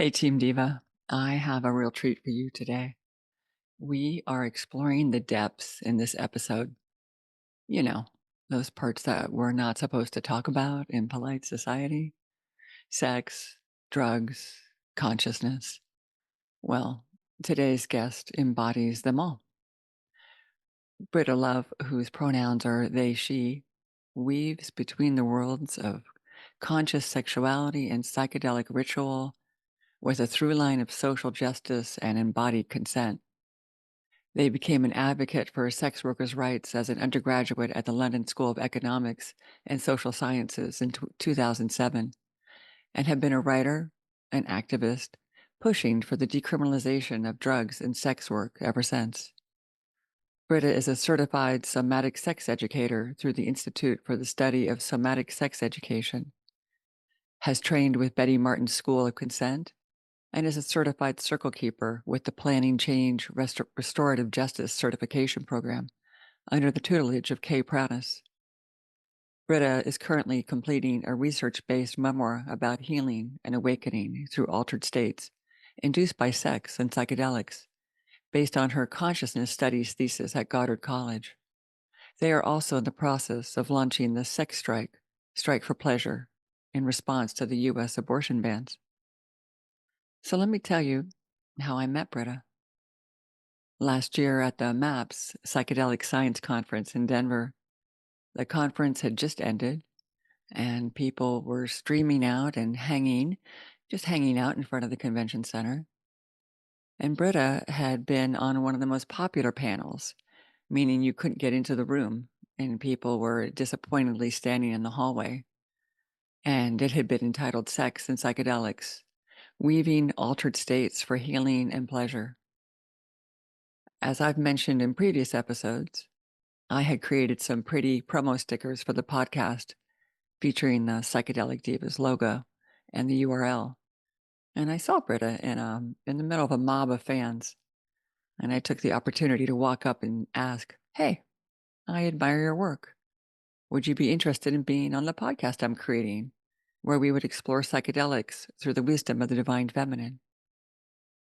Hey, Team Diva. I have a real treat for you today. We are exploring the depths in this episode. You know, those parts that we're not supposed to talk about in polite society: sex, drugs, consciousness. Well, today's guest embodies them all. Britta Love, whose pronouns are they, she, weaves between the worlds of conscious sexuality and psychedelic ritual with a through line of social justice and embodied consent. They became an advocate for sex workers' rights as an undergraduate at the London School of Economics and Social Sciences in 2007, and have been a writer, an activist, pushing for the decriminalization of drugs and sex work ever since. Britta is a certified somatic sex educator through the Institute for the Study of Somatic Sex Education, has trained with Betty Martin's School of Consent, and is a certified circlekeeper with the Planning Change Restorative Justice Certification Program under the tutelage of Kay Pranis. Britta is currently completing a research-based memoir about healing and awakening through altered states induced by sex and psychedelics, based on her consciousness studies thesis at Goddard College. They are also in the process of launching the Sex Strike for Pleasure, in response to the U.S. abortion bans. So let me tell you how I met Britta. Last year at the MAPS Psychedelic Science Conference in Denver, the conference had just ended, and people were streaming out and just hanging out in front of the convention center. And Britta had been on one of the most popular panels, meaning you couldn't get into the room, and people were disappointedly standing in the hallway. And it had been entitled Sex and Psychedelics: Weaving Altered States for Healing and Pleasure. As I've mentioned in previous episodes, I had created some pretty promo stickers for the podcast featuring the Psychedelic Divas logo and the URL. And I saw Britta in the middle of a mob of fans. And I took the opportunity to walk up and ask, "Hey, I admire your work. Would you be interested in being on the podcast I'm creating, where we would explore psychedelics through the wisdom of the divine feminine?"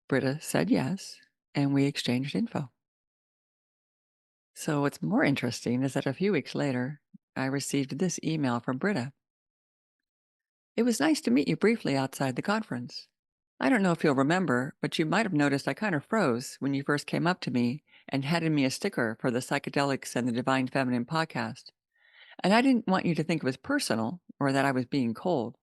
Britta said yes, and we exchanged info. So what's more interesting is that a few weeks later, I received this email from Britta. "It was nice to meet you briefly outside the conference. I don't know if you'll remember, but you might have noticed I kind of froze when you first came up to me and handed me a sticker for the Psychedelics and the Divine Feminine podcast. And I didn't want you to think it was personal or that I was being cold.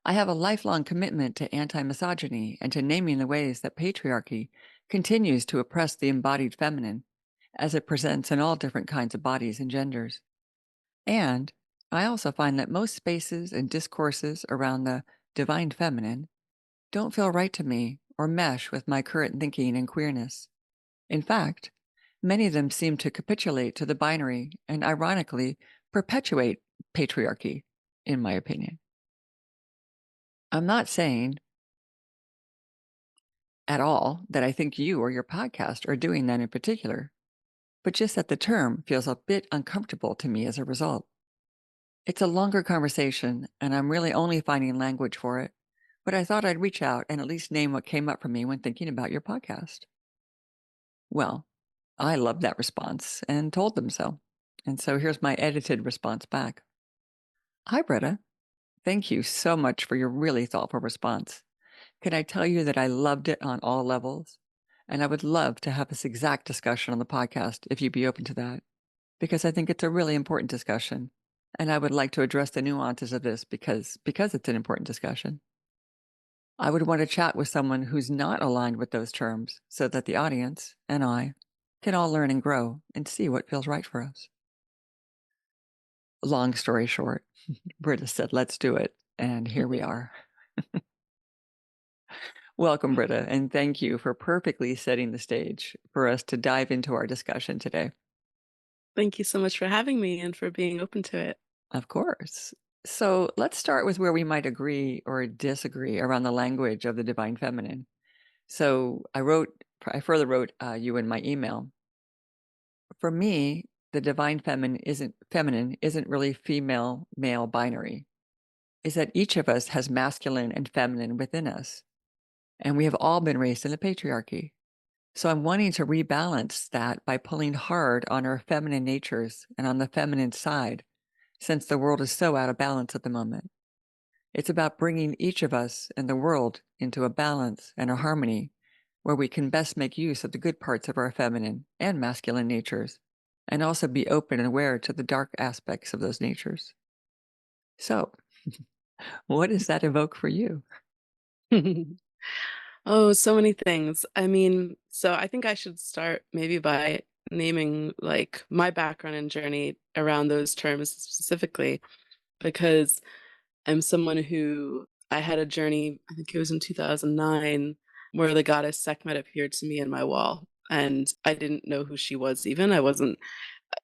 I have a lifelong commitment to anti-misogyny and to naming the ways that patriarchy continues to oppress the embodied feminine as it presents in all different kinds of bodies and genders. And I also find that most spaces and discourses around the divine feminine don't feel right to me or mesh with my current thinking and queerness. In fact, many of them seem to capitulate to the binary and ironically perpetuate patriarchy, in my opinion. I'm not saying at all that I think you or your podcast are doing that in particular, but just that the term feels a bit uncomfortable to me as a result. It's a longer conversation, and I'm really only finding language for it, but I thought I'd reach out and at least name what came up for me when thinking about your podcast. Well, I loved that response and told them so. And so here's my edited response back. "Hi, Britta. Thank you so much for your really thoughtful response. Can I tell you that I loved it on all levels? And I would love to have this exact discussion on the podcast if you'd be open to that, because I think it's a really important discussion. And I would like to address the nuances of this because it's an important discussion. I would want to chat with someone who's not aligned with those terms so that the audience and I can all learn and grow and see what feels right for us." Long story short, Britta said, "Let's do it." And here we are. Welcome, Britta, and thank you for perfectly setting the stage for us to dive into our discussion today. Thank you so much for having me and for being open to it. Of course. So let's start with where we might agree or disagree around the language of the divine feminine. So I further wrote you in my email. For me, the divine feminine isn't really female male binary. Is that each of us has masculine and feminine within us, And we have all been raised in the patriarchy. So I'm wanting to rebalance that by pulling hard on our feminine natures and on the feminine side, since the world is so out of balance at the moment. It's about bringing each of us and the world into a balance and a harmony where we can best make use of the good parts of our feminine and masculine natures, and also be open and aware to the dark aspects of those natures. So, what does that evoke for you? Oh, so many things. I mean, so I think I should start maybe by naming like my background and journey around those terms specifically, because I'm someone who I had a journey, I think it was in 2009, where the goddess Sekhmet appeared to me in my wall. And I didn't know who she was even. I wasn't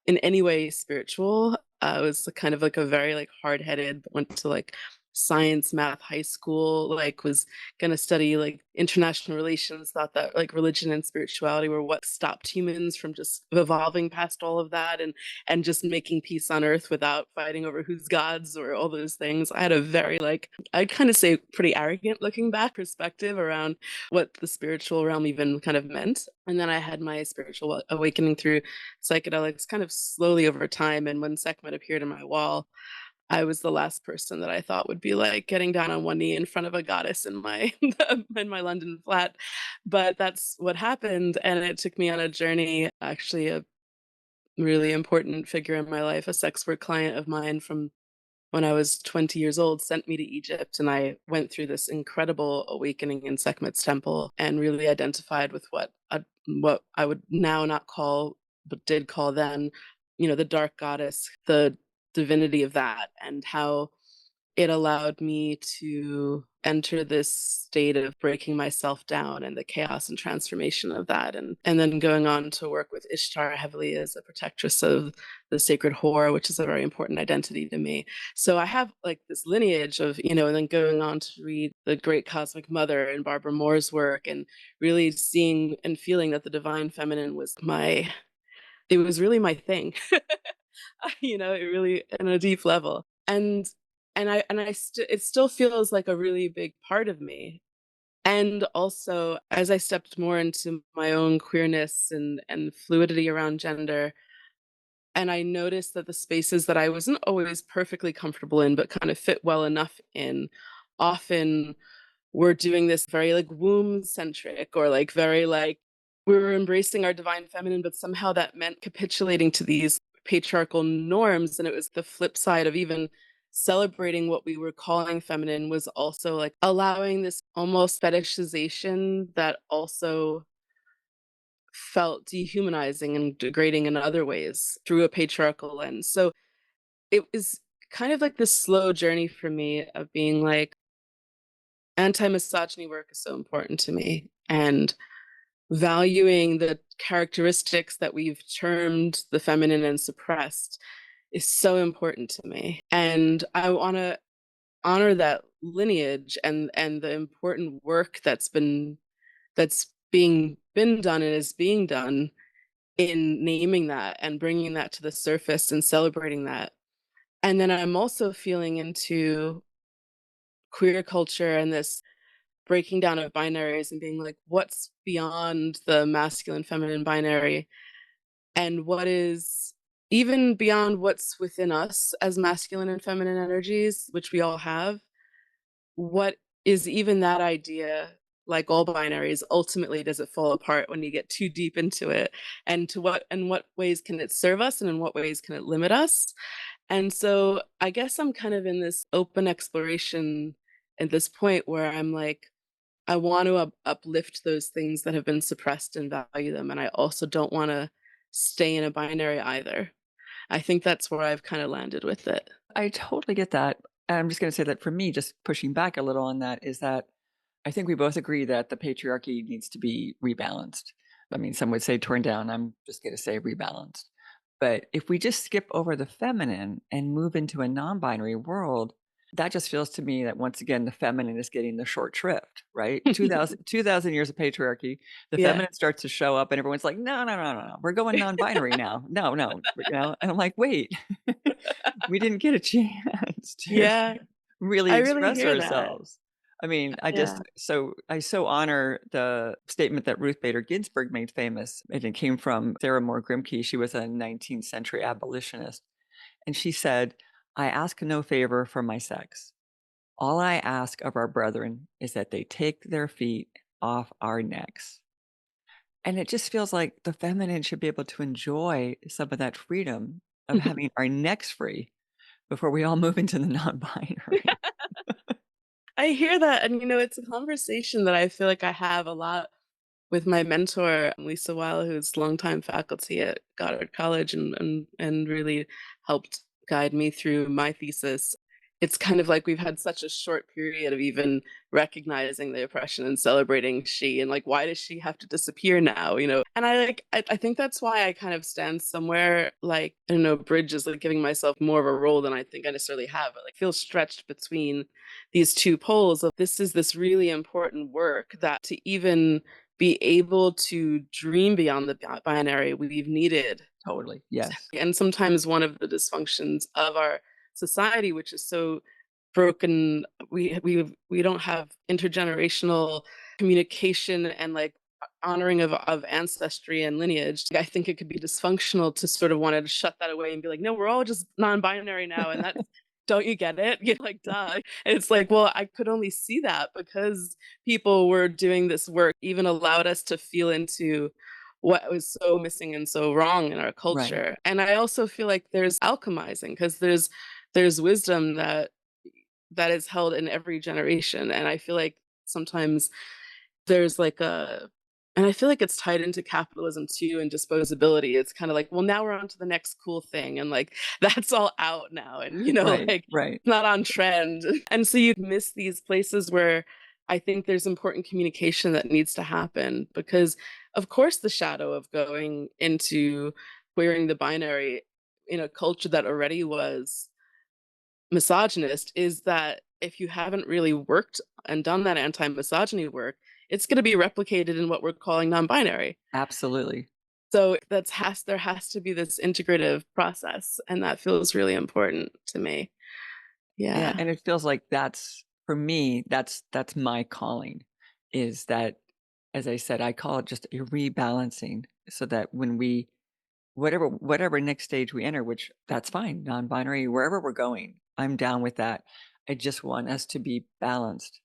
in any way spiritual. I was kind of like a very like hard-headed, went to like science, math, high school, like was gonna study like international relations, thought that like religion and spirituality were what stopped humans from just evolving past all of that and just making peace on earth without fighting over who's gods or all those things. I had a very like I'd kind of say pretty arrogant looking back perspective around what the spiritual realm even kind of meant. And then I had my spiritual awakening through psychedelics kind of slowly over time. And when Sekhmet appeared in my wall, I was the last person that I thought would be like getting down on one knee in front of a goddess in my in my London flat. But that's what happened. And it took me on a journey, actually a really important figure in my life, a sex work client of mine from when I was 20 years old, sent me to Egypt, and I went through this incredible awakening in Sekhmet's temple and really identified with what I would now not call, but did call then, the dark goddess, the divinity of that, and how it allowed me to enter this state of breaking myself down and the chaos and transformation of that, and then going on to work with Ishtar heavily as a protectress of the sacred whore, which is a very important identity to me. So I have like this lineage of, and then going on to read the great cosmic mother and Barbara Moore's work and really seeing and feeling that the divine feminine was it was really my thing. It really in a deep level. And it still feels like a really big part of me. And also, as I stepped more into my own queerness and fluidity around gender, and I noticed that the spaces that I wasn't always perfectly comfortable in, but kind of fit well enough in, often were doing this very like womb centric or like very like we were embracing our divine feminine, but somehow that meant capitulating to these patriarchal norms. And it was the flip side of even celebrating what we were calling feminine was also like allowing this almost fetishization that also felt dehumanizing and degrading in other ways through a patriarchal lens. So it was kind of like this slow journey for me of being like, anti-misogyny work is so important to me, and valuing the characteristics that we've termed the feminine and suppressed is so important to me. And I want to honor that lineage and the important work that's being been done and is being done in naming that and bringing that to the surface and celebrating that. And then I'm also feeling into queer culture and this breaking down of binaries and being like, what's beyond the masculine feminine binary and what is even beyond what's within us as masculine and feminine energies, which we all have, what is even that idea, like all binaries, ultimately does it fall apart when you get too deep into it? And to what ways can it serve us and in what ways can it limit us? And so I guess I'm kind of in this open exploration at this point where I'm like, I want to uplift those things that have been suppressed and value them. And I also don't want to stay in a binary either. I think that's where I've kind of landed with it. I totally get that. And I'm just going to say that for me, just pushing back a little on that is that I think we both agree that the patriarchy needs to be rebalanced. I mean, some would say torn down. I'm just going to say rebalanced. But if we just skip over the feminine and move into a non binary world, that just feels to me that once again, the feminine is getting the short shrift, right? 2,000 years of patriarchy, the Yeah. feminine starts to show up and everyone's like, no, no, no, no, no, we're going non binary now. No, no, and I'm like, wait, we didn't get a chance to Yeah. really I really express hear that. ourselves. I mean, Yeah. I so honor the statement that Ruth Bader Ginsburg made famous, and it came from Sarah Moore Grimke. She was a 19th century abolitionist, and she said, "I ask no favor from my sex. All I ask of our brethren is that they take their feet off our necks." And it just feels like the feminine should be able to enjoy some of that freedom of having our necks free before we all move into the non-binary. I hear that, and, it's a conversation that I feel like I have a lot with my mentor, Lisa Weil, who's longtime faculty at Goddard College and really helped guide me through my thesis. It's kind of like we've had such a short period of even recognizing the oppression and celebrating she, and like, why does she have to disappear now? And I think that's why I kind of stand somewhere like, I don't know, bridge is like giving myself more of a role than I think I necessarily have, but like feel stretched between these two poles of this is this really important work that to even be able to dream beyond the binary we've needed. Totally. Yes. And sometimes one of the dysfunctions of our society, which is so broken, we don't have intergenerational communication and like honoring of ancestry and lineage. I think it could be dysfunctional to sort of want to shut that away and be like, no, we're all just non-binary now, and that's don't you get it? You're like, duh. And it's like, well, I could only see that because people were doing this work, even allowed us to feel into what was so missing and so wrong in our Right. culture. And I also feel like there's alchemizing because there's wisdom that is held in every generation. And I feel like sometimes there's like a and I feel like it's tied into capitalism too and disposability. It's kind of like, well, now we're on to the next cool thing. And like that's all out now. And Right. like Right. it's not on trend. And so you miss these places where I think there's important communication that needs to happen because of course the shadow of going into queering the binary in a culture that already was misogynist is that if you haven't really worked and done that anti-misogyny work, it's going to be replicated in what we're calling non-binary. Absolutely. So there has to be this integrative process, and that feels really important to me. Yeah, Yeah. and it feels like that's for me, that's my calling, is that, as I said, I call it just a rebalancing so that when we whatever next stage we enter, which that's fine, non-binary, wherever we're going, I'm down with that. I just want us to be balanced.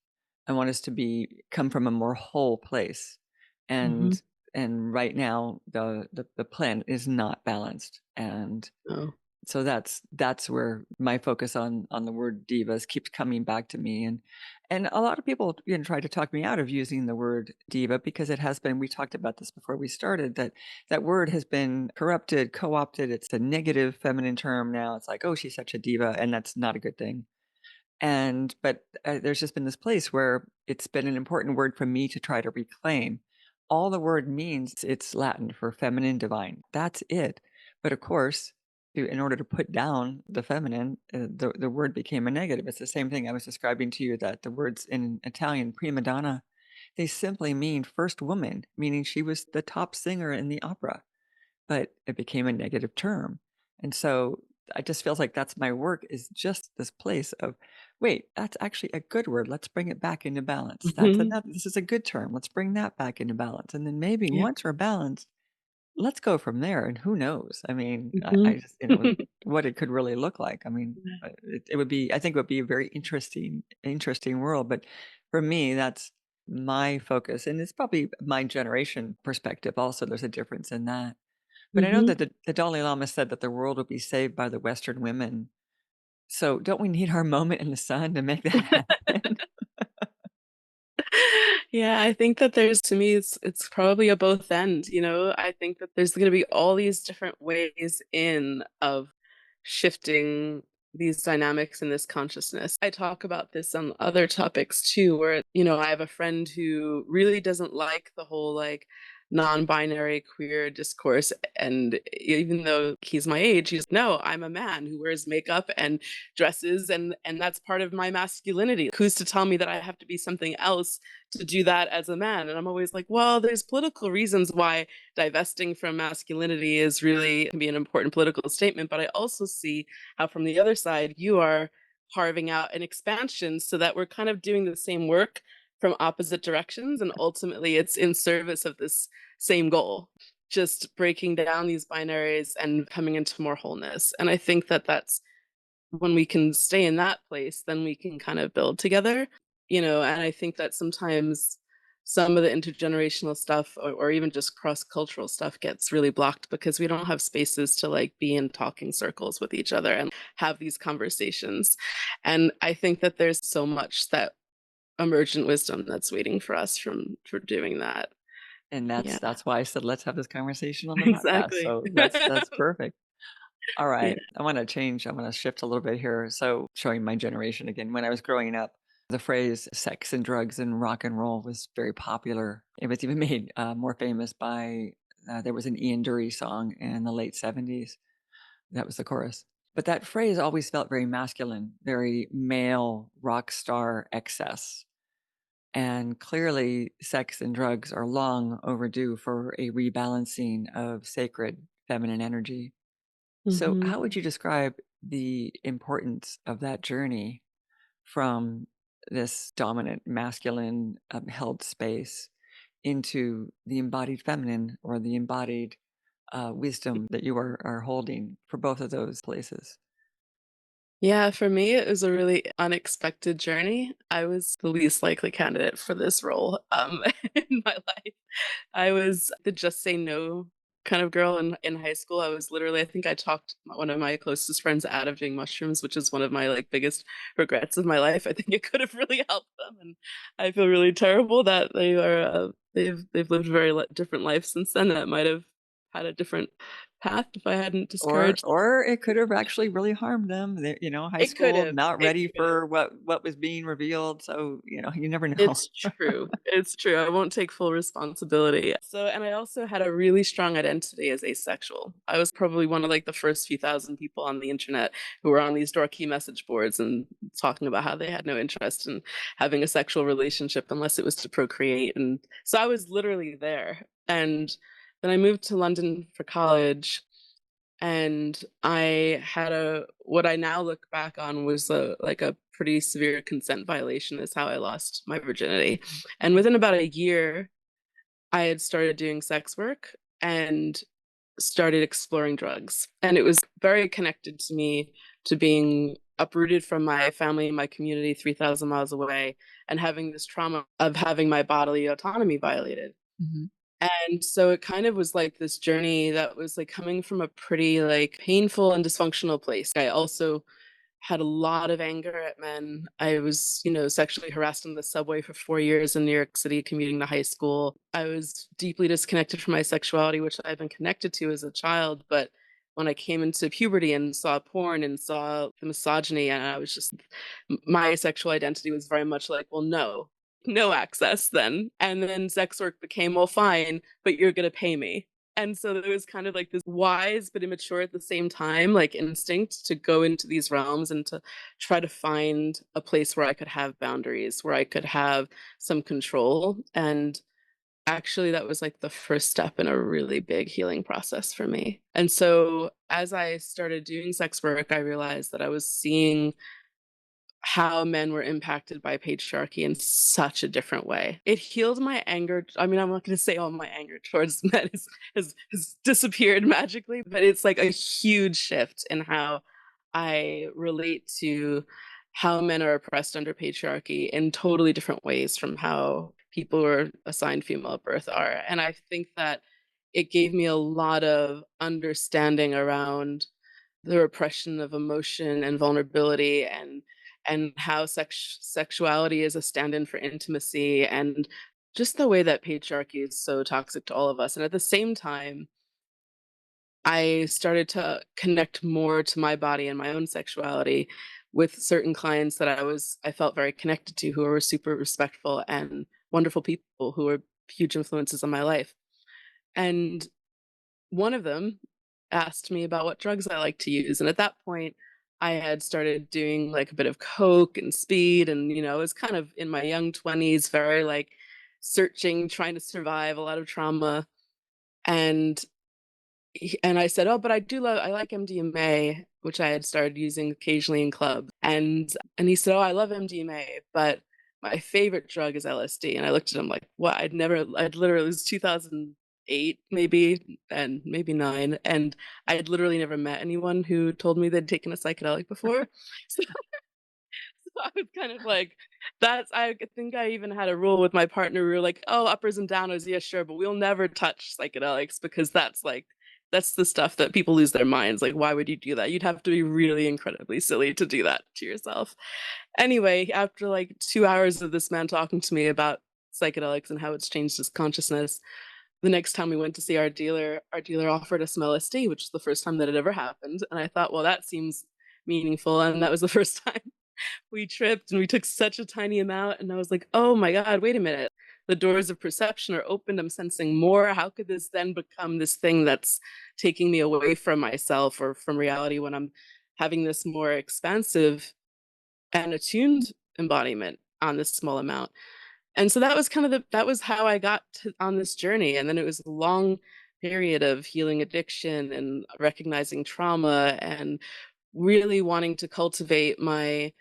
I want us to be come from a more whole place. Hmm. And and right now the planet is not balanced. And Oh. so that's where my focus on the word divas keeps coming back to me. And a lot of people, try to talk me out of using the word diva because it has been, we talked about this before we started, that that word has been corrupted, co-opted. It's a negative feminine term now. It's like, oh, she's such a diva, and that's not a good thing. And but there's just been this place where it's been an important word for me to try to reclaim. All the word means, it's Latin for feminine, divine. That's it. But of course, in order to put down the feminine, the word became a negative. It's the same thing I was describing to you, that the words in Italian, prima donna, they simply mean first woman, meaning she was the top singer in the opera, but it became a negative term. And so I just feels like that's my work, is just this place of, wait, that's actually a good word. Let's bring it back into balance. That's Hmm. another, this is a good term. Let's bring that back into balance. And then maybe Yeah. once we're balanced, let's go from there. And who knows? I mean, Hmm. I just, what it could really look like. I mean, it would be, I think it would be a very interesting world. But for me, that's my focus. And it's probably my generation perspective. Also, there's a difference in that. But I know Hmm. that the Dalai Lama said that the world will be saved by the Western women. So don't we need our moment in the sun to make that happen? Yeah, I think that there's to me it's probably a both end, I think that there's going to be all these different ways in of shifting these dynamics in this consciousness. I talk about this on other topics too, where, I have a friend who really doesn't like the whole like non-binary queer discourse. And even though he's my age, he's no, I'm a man who wears makeup and dresses and that's part of my masculinity. Who's to tell me that I have to be something else to do that as a man? And I'm always like, well, there's political reasons why divesting from masculinity is really can be an important political statement, but I also see how from the other side you are carving out an expansion so that we're kind of doing the same work from opposite directions, and ultimately it's in service of this same goal, just breaking down these binaries and coming into more wholeness. And I think that that's when we can stay in that place, then we can kind of build together, and I think that sometimes some of the intergenerational stuff or even just cross-cultural stuff gets really blocked because we don't have spaces to like be in talking circles with each other and have these conversations. And I think that there's so much that emergent wisdom that's waiting for us for doing that. And that's Yeah, that's why I said, "Let's have this conversation on the podcast." exactly. So that's perfect. All Yeah. right. I wanna shift a little bit here. So, showing my generation again, when I was growing up, the phrase sex and drugs and rock and roll was very popular. It was even made, more famous by there was an Ian Dury song in the late '70s. That was the chorus. But that phrase always felt very masculine, very male rock star excess. And clearly, sex and drugs are long overdue for a rebalancing of sacred feminine energy. So, Mhm. how would you describe the importance of that journey from this dominant masculine held space into the embodied feminine or the embodied wisdom that you are holding for both of those places? Yeah, for me, it was a really unexpected journey. I was the least likely candidate for this role, in my life. I was the just say no kind of girl in high school. I was literally, I think I talked one of my closest friends out of doing mushrooms, which is one of my like biggest regrets of my life. I think it could have really helped them, and I feel really terrible that they've lived a very different life since then. That might have had a different path if I hadn't Or discouraged. or it could have actually really harmed them. They, high It could school, have. not It ready could have. for what was being revealed. So you never know. It's true. It's true. I won't take full responsibility. So, and I also had a really strong identity as asexual. I was probably one of like the first few thousand people on the internet who were on these dorky message boards and talking about how they had no interest in having a sexual relationship unless it was to procreate. And so I was literally there. And then I moved to London for college, and I had a what I now look back on was a pretty severe consent violation is how I lost my virginity. And within about a year, I had started doing sex work and started exploring drugs. And it was very connected to me to being uprooted from my family and my community 3,000 miles away and having this trauma of having my bodily autonomy violated. Mhm. And so it kind of was like this journey that was like coming from a pretty like painful and dysfunctional place. I also had a lot of anger at men. I was, sexually harassed on the subway for 4 years in New York City, commuting to high school. I was deeply disconnected from my sexuality, which I've been connected to as a child. But when I came into puberty and saw porn and saw the misogyny, and I was just, my sexual identity was very much like, well, no, no access then. And then sex work became, well, fine, but you're going to pay me. And so there was kind of like this wise but immature at the same time, like instinct to go into these realms and to try to find a place where I could have boundaries, where I could have some control. And actually, that was like the first step in a really big healing process for me. And so as I started doing sex work, I realized that I was seeing how men were impacted by patriarchy in such a different way. It healed my anger. I mean, I'm not going to say all my anger towards men has disappeared magically, but it's like a huge shift in how I relate to how men are oppressed under patriarchy in totally different ways from how people who are assigned female at birth are. And I think that it gave me a lot of understanding around the repression of emotion and vulnerability, and how sexuality is a stand-in for intimacy, and just the way that patriarchy is so toxic to all of us. And at the same time, I started to connect more to my body and my own sexuality with certain clients that I felt very connected to, who were super respectful and wonderful people who were huge influences on my life. And one of them asked me about what drugs I like to use, and at that point, I had started doing, like, a bit of coke and speed, and, I was kind of in my young 20s, very, like, searching, trying to survive, a lot of trauma, and I said, "Oh, but I like MDMA," which I had started using occasionally in clubs, And he said, "Oh, I love MDMA, but my favorite drug is LSD." And I looked at him like, "What?" I'd literally, it was 2008 maybe, and maybe 9, and I had literally never met anyone who told me they'd taken a psychedelic before. So I was kind of like, I think I even had a rule with my partner. We were like, "Oh, uppers and downers, yeah, sure, but we'll never touch psychedelics because that's the stuff that people lose their minds. Like, why would you do that? You'd have to be really incredibly silly to do that to yourself." Anyway, after like 2 hours of this man talking to me about psychedelics and how it's changed his consciousness, the next time we went to see our dealer offered us some LSD, which is the first time that it ever happened. And I thought, well, that seems meaningful. And that was the first time we tripped and we took such a tiny amount. And I was like, oh my God, wait a minute. The doors of perception are opened. I'm sensing more. How could this then become this thing that's taking me away from myself or from reality when I'm having this more expansive and attuned embodiment on this small amount? And so that was kind of that was how I got on this journey. And then it was a long period of healing addiction and recognizing trauma and really wanting to cultivate my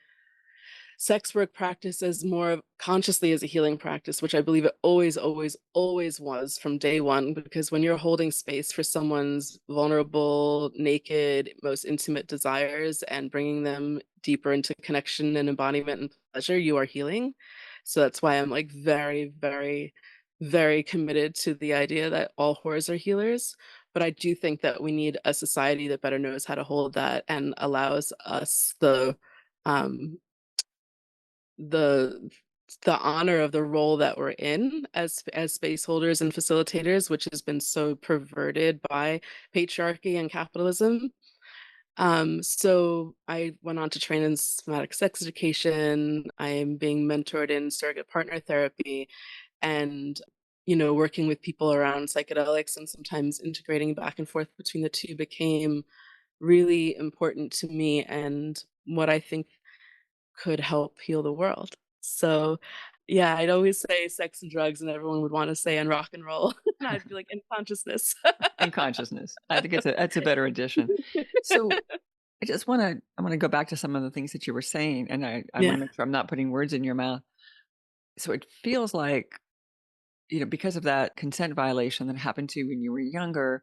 sex work practice as more consciously as a healing practice, which I believe it always, always, always was from day one. Because when you're holding space for someone's vulnerable, naked, most intimate desires and bringing them deeper into connection and embodiment and pleasure, you are healing. So that's why I'm like very, very, very committed to the idea that all whores are healers. But I do think that we need a society that better knows how to hold that and allows us um, the the honor of the role that we're in as space holders and facilitators, which has been so perverted by patriarchy and capitalism. So I went on to train in somatic sex education. I am being mentored in surrogate partner therapy and working with people around psychedelics and sometimes integrating back and forth between the two became really important to me and what I think could help heal the world. So, yeah, I'd always say sex and drugs, and everyone would wanna say and rock and roll, and I'd be like, "In consciousness." And consciousness. I think that's a better addition. So I wanna go back to some of the things that you were saying, and I Yeah. wanna make sure I'm not putting words in your mouth. So it feels like, because of that consent violation that happened to you when you were younger,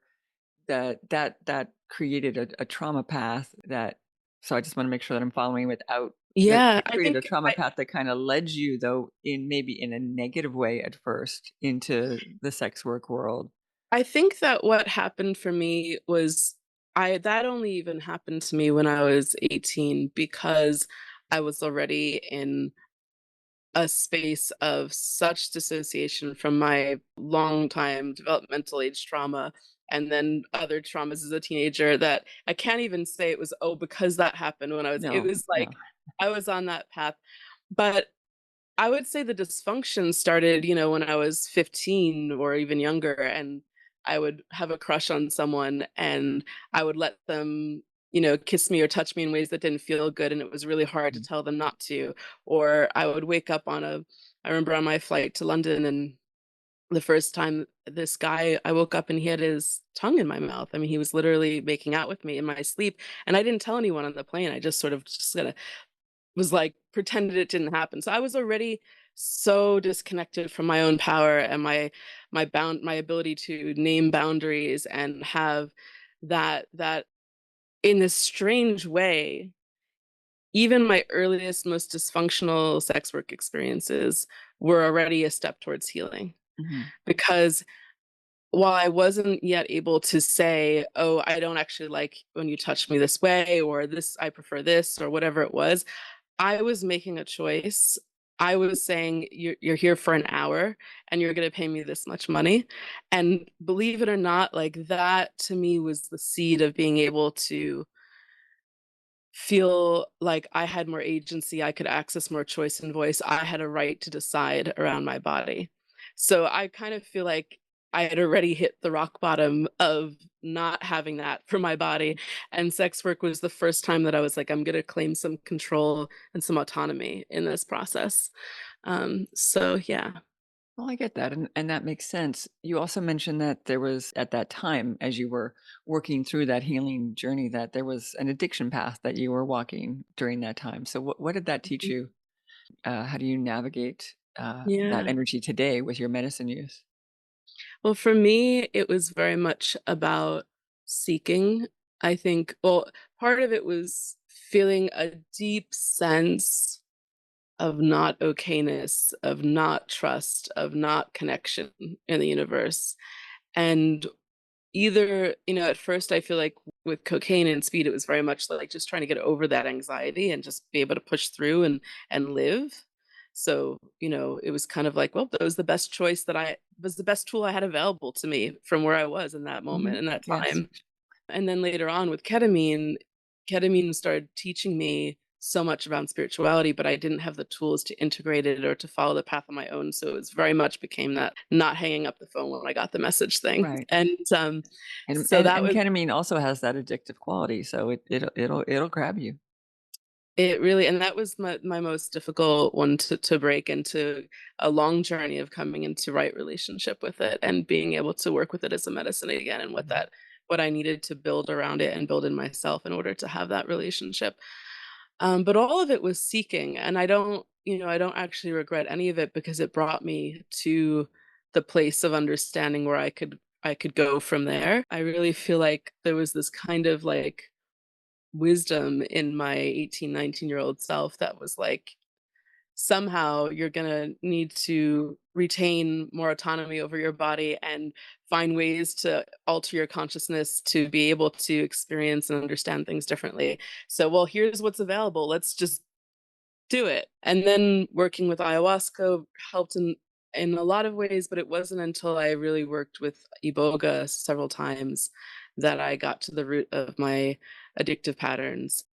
that created a trauma path that so I just wanna make sure that I'm following without that Yeah, it created a trauma path that kinda led you, though, in maybe in a negative way at first into the sex work world. I think that what happened for me was I that only even happened to me when I was 18 because I was already in a space of such dissociation from my long time developmental age trauma and then other traumas as a teenager that I can't even say it was, oh, because that happened when it No, was no. like I was on that path. But I would say the dysfunction started, when I was 15 or even younger, and I would have a crush on someone and I would let them, kiss me or touch me in ways that didn't feel good. And it was really hard to Mm, tell them not to. Or I would wake up I remember on my flight to London and the first time this guy, I woke up and he had his tongue in my mouth. I mean, he was literally making out with me in my sleep. And I didn't tell anyone on the plane. I just sort of just kind of was like pretended it didn't happen. So I was already so disconnected from my own power and my ability to name boundaries and have that in this strange way, even my earliest, most dysfunctional sex work experiences were already a step towards healing. mhm, Because while I wasn't yet able to say, oh, I don't actually like when you touch me this way, or this, I prefer this, or whatever it was, I was making a choice. I was saying, you're here for an hour and you're gonna pay me this much money." And believe it or not, like, that to me was the seed of being able to feel like I had more agency, I could access more choice and voice, I had a right to decide around my body. So I kind of feel like I had already hit the rock bottom of not having that for my body, and sex work was the first time that I was like, "I'm gonna claim some control and some autonomy in this process." So yeah. Well, I get that, and that makes sense. You also mentioned that there was at that time, as you were working through that healing journey, that there was an addiction path that you were walking during that time. So what did that teach Mhm. you? How do you navigate, that Yeah. energy today with your medicine use? Well, for me, it was very much about seeking. I think, well, part of it was feeling a deep sense of not okayness, of not trust, of not connection in the universe. And either, at first I feel like with cocaine and speed, it was very much like just trying to get over that anxiety and just be able to push through and live. So, it was kind of like, well, that was the best choice that I was the best tool I had available to me from where I was in that moment, Mhm. in that Yes. time. And then later on with ketamine started teaching me so much about spirituality, but I didn't have the tools to integrate it or to follow the path on my own. So it was very much became that not hanging up the phone when I got the message thing. Right. And And so and that and was ketamine also has that addictive quality, so it'll grab you. it really, and that was my most difficult one to break into a long journey of coming into right relationship with it and being able to work with it as a medicine again and Mhm. what I needed to build around it and build in myself in order to have that relationship. But all of it was seeking, and I don't actually regret any of it because it brought me to the place of understanding where I could go from there. I really feel like there was this kind of like wisdom in my 18, 19-year-old self that was like, somehow you're gonna need to retain more autonomy over your body and find ways to alter your consciousness to be able to experience and understand things differently. So, well, here's what's available. Let's just do it. And then working with ayahuasca helped in a lot of ways, but it wasn't until I really worked with Iboga several times that I got to the root of my addictive patterns,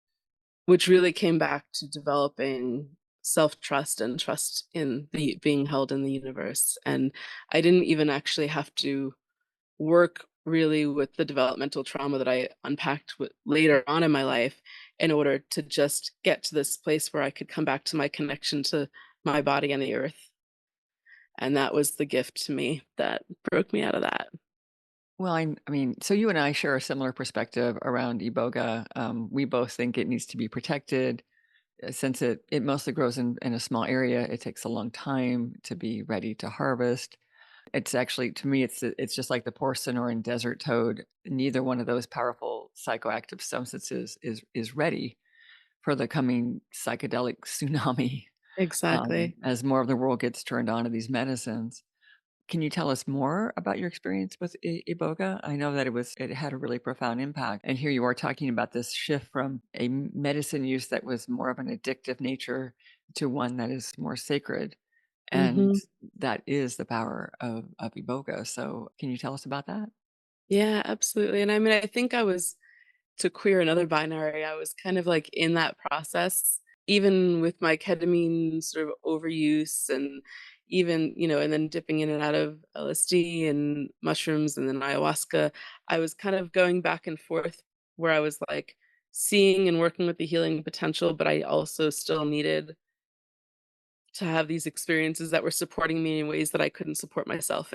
which really came back to developing self-trust and trust in the being held in the universe. And I didn't even actually have to work really with the developmental trauma that I unpacked with later on in my life in order to just get to this place where I could come back to my connection to my body and the earth. And that was the gift to me that broke me out of that. Well, I mean, so you and I share a similar perspective around Iboga. We both think it needs to be protected. Since it mostly grows in a small area, it takes a long time to be ready to harvest. It's actually to me, it's just like the porcinoran desert toad. Neither one of those powerful psychoactive substances is ready for the coming psychedelic tsunami, Exactly. as more of the world gets turned on to these medicines. Can you tell us more about your experience with Iboga? I know that it had a really profound impact, and here you are talking about this shift from a medicine use that was more of an addictive nature to one that is more sacred, and Hmm. that is the power of Iboga. So, can you tell us about that? Yeah, absolutely. And I mean, I think I was to queer another binary, I was kind of like in that process, even with my ketamine sort of overuse and even, and then dipping in and out of LSD and mushrooms and then ayahuasca. I was kind of going back and forth where I was like seeing and working with the healing potential, but I also still needed to have these experiences that were supporting me in ways that I couldn't support myself.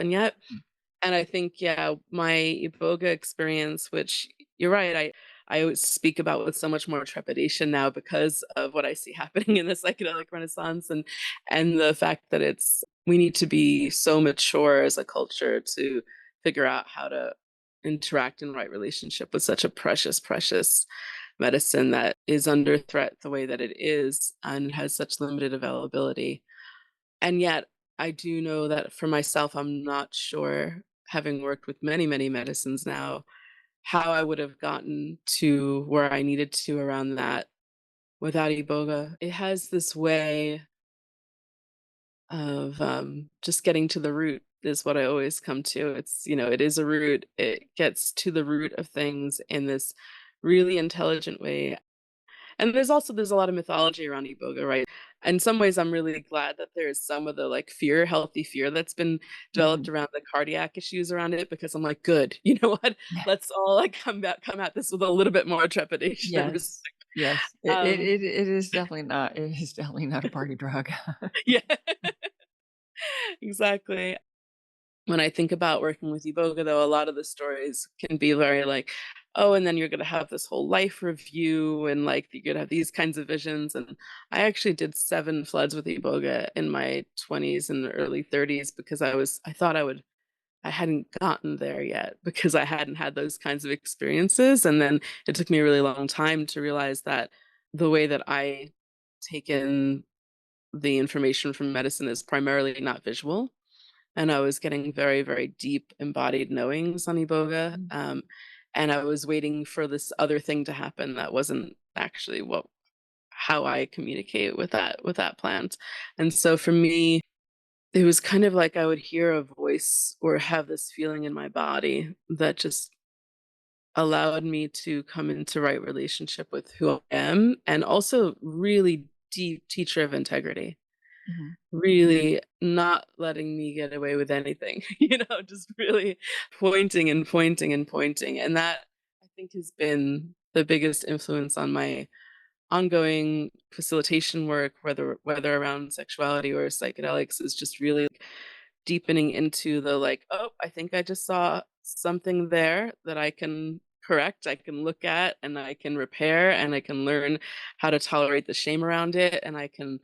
And I think, yeah, my Iboga experience, which you're right, I always speak about with so much more trepidation now because of what I see happening in the psychedelic renaissance and the fact that we need to be so mature as a culture to figure out how to interact in right relationship with such a precious, precious medicine that is under threat the way that it is and has such limited availability. And yet, I do know that for myself, I'm not sure, having worked with many, many medicines now, how I would have gotten to where I needed to around that without Iboga. It has this way of just getting to the root, is what I always come to. It is a root. It gets to the root of things in this really intelligent way. And there's a lot of mythology around Iboga, right? In some ways, I'm really glad that there is some of the like fear, healthy fear that's been developed Mhm. around the cardiac issues around it, because I'm like, good, you know what? Let's all like come at this with a little bit more trepidation and Yes, respect. yes. Um, It is definitely not a party drug. yeah. Exactly. When I think about working with Iboga, though, a lot of the stories can be very like, oh, and then you're gonna have this whole life review and like you're gonna have these kinds of visions. And I actually did 7 floods with Iboga in my 20s and early 30s because I thought I hadn't gotten there yet because I hadn't had those kinds of experiences. And then it took me a really long time to realize that the way that I take in the information from medicine is primarily not visual, and I was getting very, very deep embodied knowings on Iboga. Mm, And I was waiting for this other thing to happen that wasn't actually what how I communicate with that plant. And so for me, it was kind of like I would hear a voice or have this feeling in my body that just allowed me to come into right relationship with who I am and also really deep teacher of integrity. mhm, Really not letting me get away with anything, just really pointing and pointing and pointing, and that, I think, has been the biggest influence on my ongoing facilitation work, whether around sexuality or psychedelics, is just really deepening into the like, oh, I think I just saw something there that I can correct, I can look at, and I can repair, and I can learn how to tolerate the shame around it, and I can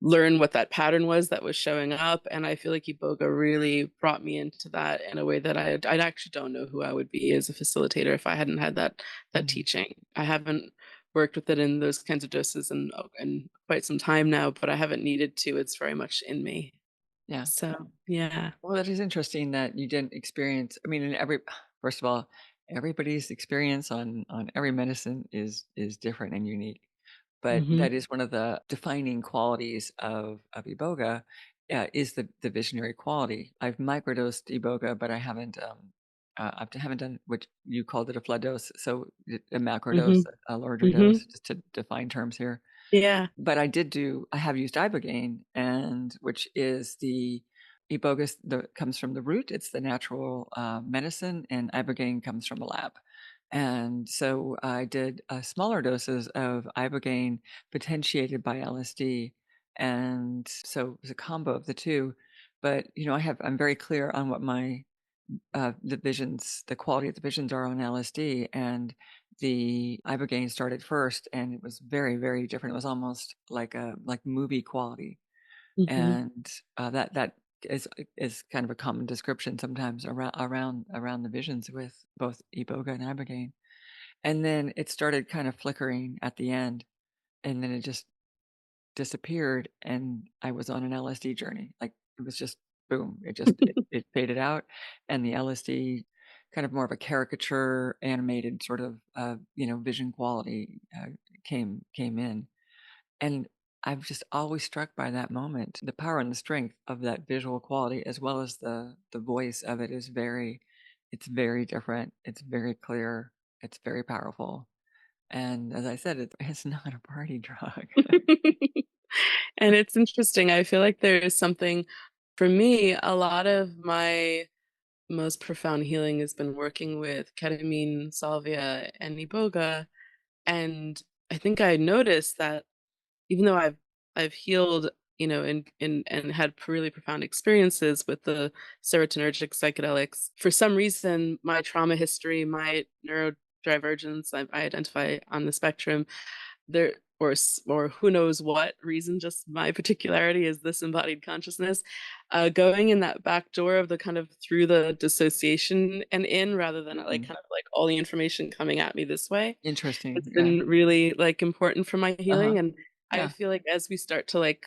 learn what that pattern was that was showing up. And I feel like Iboga really brought me into that in a way that I actually don't know who I would be as a facilitator if I hadn't had that mhm. teaching. I haven't worked with it in those kinds of doses in quite some time now, but I haven't needed to. It's very much in me. Yeah. So, yeah. Well, that is interesting that you didn't experience I mean, in every first of all, everybody's experience on every medicine is different and unique. But Mhm. that is one of the defining qualities of Iboga, is the visionary quality. I've microdosed Iboga, but I haven't, I haven't done what you called it a flood dose, so a macro dose, Mhm. a larger Mhm. dose, just to define terms here. Yeah. But I have used ibogaine, and which is the iboga comes from the root, it's the natural, medicine, and ibogaine comes from the lab. And so I did, smaller doses of ibogaine potentiated by LSD, and so it was a combo of the 2. But, I'm very clear on what the quality of the visions are on LSD, and the ibogaine started first, and it was very, very different. It was almost like movie quality, Mhm. and that is kind of a common description sometimes around the visions with both iboga and ibogaine. And then it started kind of flickering at the end, and then it just disappeared, and I was on an LSD journey. Like, it was just boom, it faded out, and the LSD kind of more of a caricature animated sort of, vision quality, came in, and I'm just always struck by that moment. The power and the strength of that visual quality as well as the voice of it is it's very different, it's very clear, it's very powerful, and as I said, it's not a party drug. And it's interesting, I feel like there is something for me, a lot of my most profound healing has been working with ketamine, salvia, and iboga, and I think I noticed that even though I've healed, and had really profound experiences with the serotonergic psychedelics, for some reason, my trauma history, my neurodivergence, I identify on the spectrum, there or who knows what reason, just my particularity is this embodied consciousness, going in that back door of the kind of through the dissociation and in rather than like Mhm. kind of like all the information coming at me this way. Interesting, It's yeah. been really, like, important for my Uh-huh. healing, and I Yeah, feel like as we start to, like,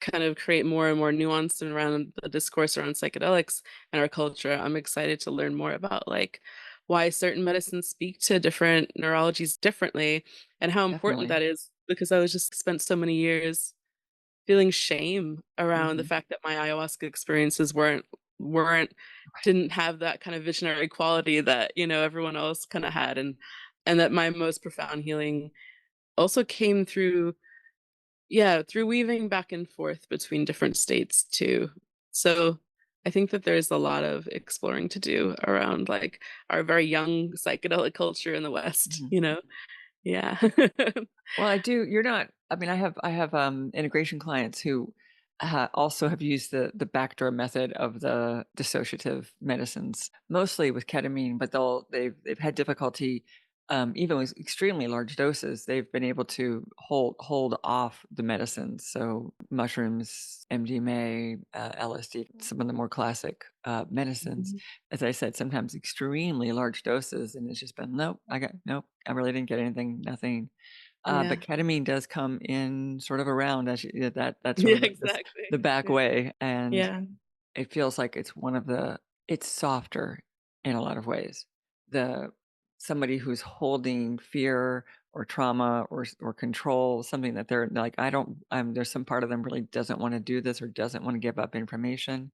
kind of create more and more nuance around the discourse around psychedelics and our culture, I'm excited to learn more about, like, why certain medicines speak to different neurologies differently and how important definitely. that is because I was just spent so many years feeling shame around the Mhm. fact that my ayahuasca experiences weren't didn't have that kind of visionary quality that, everyone else kinda had, and that my most profound healing also came through yeah, through weaving back and forth between different states too. So, I think that there's a lot of exploring to do around, like, our very young psychedelic culture in the West, Mhm. you know? Yeah. Well, I do you're not I mean, I have, integration clients who also have used the backdoor method of the dissociative medicines, mostly with ketamine, but they've had difficulty, even with extremely large doses, they've been able to hold off the medicines. So mushrooms, MDMA, LSD, some of the more classic medicines. Mhm. As I said, sometimes extremely large doses, and it's just been nope. I really didn't get anything, nothing. But Yeah. ketamine does come in sort of around as that's sort Yeah, of like this the exactly. back Yeah. way, and Yeah. it feels like it's softer in a lot of ways. The Somebody who's holding fear or trauma or control, something that they're like, I don't there's some part of them really doesn't wanna do this or doesn't wanna give up information.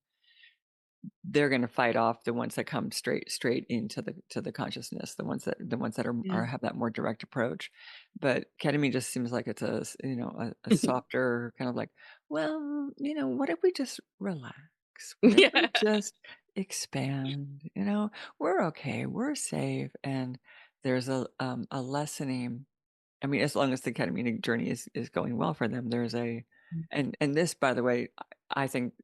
They're gonna fight off the ones that come straight into the consciousness, the ones that are Yeah. have that more direct approach. But ketamine just seems like it's a softer kind of like, "Well, what if we just relax? What if we Yeah. just expand? We're okay, we're safe." And there's a lessening. I mean, as long as the ketamine journey is going well for them, there's a and this, by the way, I think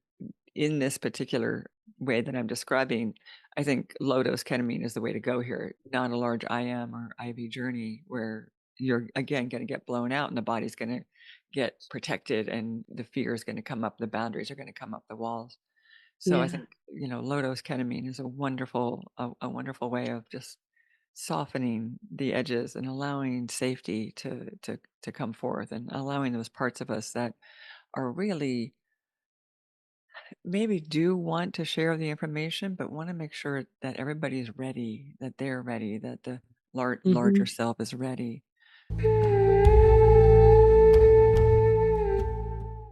in this particular way that I'm describing, I think low dose ketamine is the way to go here, not a large IM or IV journey where you're again going to get blown out and the body's going to get protected and the fear is going to come up, the boundaries are going to come up the walls. So I Yeah. think, low dose ketamine is a wonderful way of just softening the edges and allowing safety to come forth and allowing those parts of us that are really maybe do want to share the information, but wanna make sure that everybody's ready, that they're ready, that the larger Mhm. self is ready.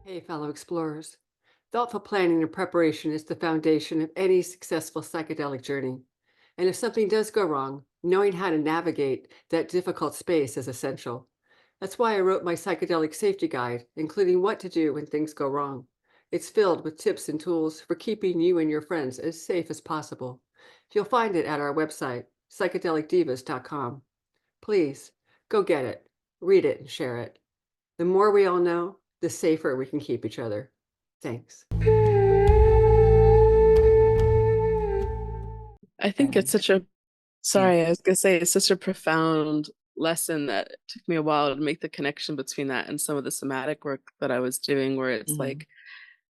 Hey, fellow explorers. Thoughtful planning and preparation is the foundation of any successful psychedelic journey. And if something does go wrong, knowing how to navigate that difficult space is essential. That's why I wrote my psychedelic safety guide, including what to do when things go wrong. It's filled with tips and tools for keeping you and your friends as safe as possible. You'll find it at our website, psychedelicdivas.com. Please go get it, read it, and share it. The more we all know, the safer we can keep each other. Thanks. I think it's And such a yeah. sorry, I was gonna say it's such a profound lesson that it took me a while to make the connection between that and some of the somatic work that I was doing where it's Mhm. like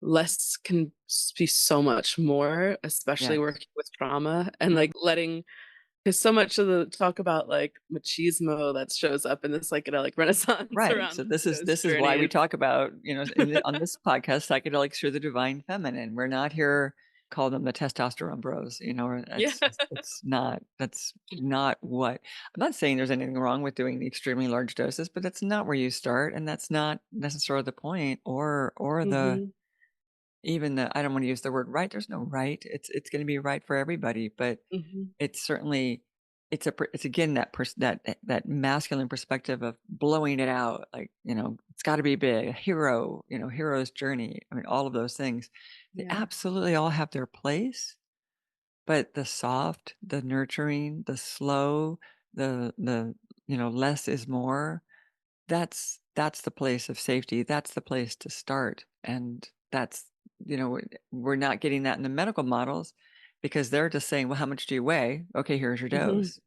less can be so much more, especially Yes. working with trauma and Mhm. like letting because so much of the talk about like machismo that shows up in the psychedelic renaissance Right. around So the this is ghost this is why we journeys. talk about, on this podcast, psychedelics through the divine feminine. We're not here call them the testosterone bros, or Yeah. that's not what I'm not saying there's anything wrong with doing the extremely large doses, but that's not where you start, and that's not necessarily the point or the Mhm. even the I don't want to use the word right. There's no right. It's going to be right for everybody, but Mhm. it's certainly it's again that masculine perspective of blowing it out, like, it's gotta be big, a hero, hero's journey. I mean, all of those things, they Yeah. absolutely all have their place, but the soft, the nurturing, the slow, the less is more, that's the place of safety, that's the place to start, and that's we're not getting that in the medical models because they're just saying, "Well, how much do you weigh? Okay, here's your Mhm. dose."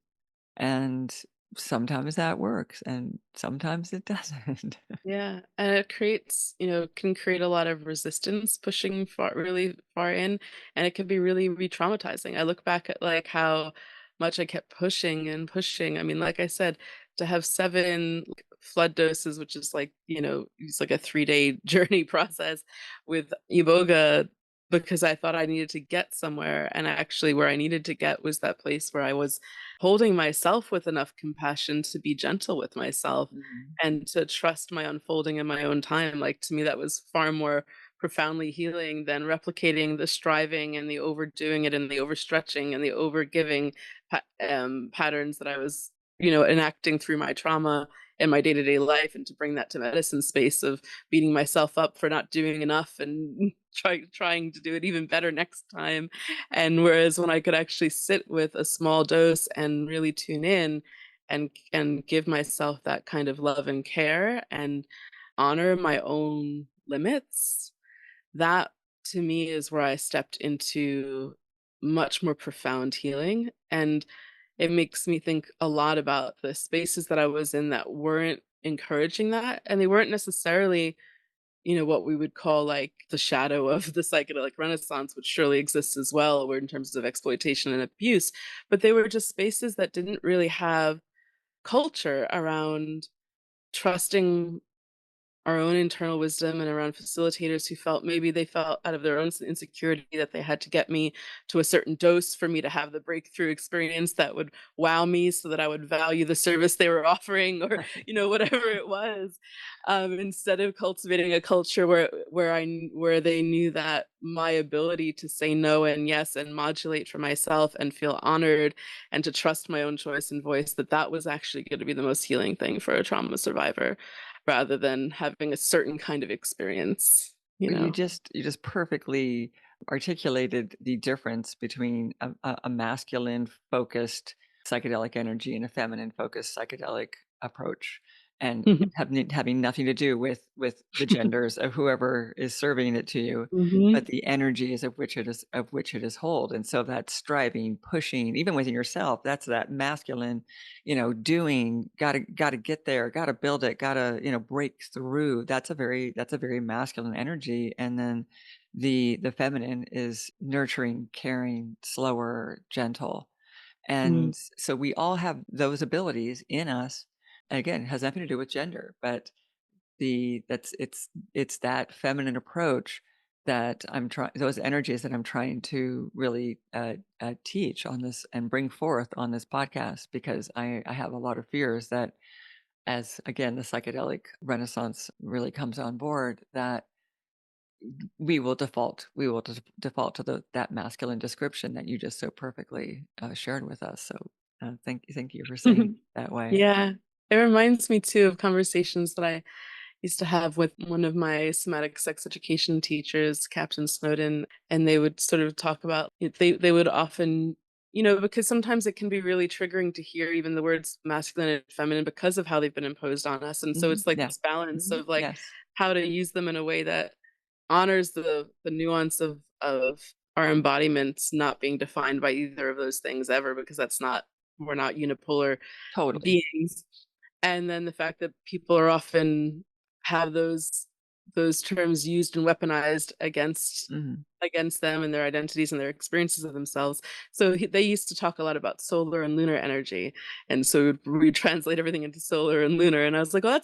And sometimes that works and sometimes it doesn't. Yeah, and it creates, can create a lot of resistance pushing far really far in, and it can be really re-traumatizing. I look back at like how much I kept pushing and pushing. I mean, like I said, to have 7 flood doses, which is like, it's like a 3-day journey process with Iboga because I thought I needed to get somewhere. And actually where I needed to get was that place where I was holding myself with enough compassion to be gentle with myself Mhm. and to trust my unfolding in my own time. Like to me, that was far more profoundly healing than replicating the striving and the overdoing it and the overstretching and the overgiving patterns that I was, enacting through my trauma in my day-to-day life, and to bring that to medicine space of beating myself up for not doing enough and trying to do it even better next time. And whereas when I could actually sit with a small dose and really tune in and give myself that kind of love and care and honor my own limits, that to me is where I stepped into much more profound healing. And it makes me think a lot about the spaces that I was in that weren't encouraging that. And they weren't necessarily, what we would call like the shadow of the psychedelic renaissance, which surely exists as well, where in terms of exploitation and abuse, but they were just spaces that didn't really have culture around trusting our own internal wisdom and around facilitators who felt maybe they felt out of their own insecurity that they had to get me to a certain dose for me to have the breakthrough experience that would wow me so that I would value the service they were offering or whatever it was, instead of cultivating a culture where they knew that my ability to say no and yes and modulate for myself and feel honored and to trust my own choice and voice, that was actually going to be the most healing thing for a trauma survivor rather than having a certain kind of experience, you Well, know? you just perfectly articulated the difference between a masculine focused psychedelic energy and a feminine focused psychedelic approach, and Mhm. having nothing to do with the genders of whoever is serving it to you, but Mhm. the energies of which it is hold. And so that striving, pushing, even within yourself, that's that masculine, doing, gotta get there, gotta build it, gotta, break through. That's a very masculine energy. And then the feminine is nurturing, caring, slower, gentle. Mm, And so we all have those abilities in us. Again, it has nothing to do with gender, but the that's it's that feminine approach that I'm trying those energies that I'm trying to really teach on this and bring forth on this podcast, because I have a lot of fears that as again the psychedelic renaissance really comes on board, that we will default to that masculine description that you just so perfectly shared with us. So thank you for saying it that way. yeah. It reminds me too of conversations that I used to have with one of my somatic sex education teachers, Captain Snowden, and they would sort of talk about they would often, because sometimes it can be really triggering to hear even the words masculine and feminine because of how they've been imposed on us. And so Hmm, it's like yeah. this balance Hmm, of like yes. how to use them in a way that honors the nuance of our embodiments not being defined by either of those things ever, because we're not unipolar Totally. beings. And then the fact that people are often have those terms used and weaponized Hmm. against them and their identities and their experiences of themselves. So they used to talk a lot about solar and lunar energy, and so we translate everything into solar and lunar. And I was like, well,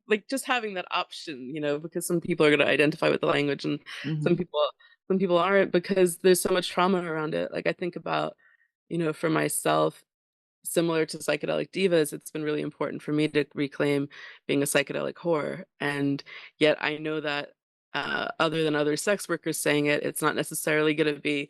like just having that option, because some people are going to identify with the language, and some Hmm. people some people aren't because there's so much trauma around it. Like I think about, for myself, similar to psychedelic divas, it's been really important for me to reclaim being a psychedelic whore. And yet I know that other than other sex workers saying it, it's not necessarily going to be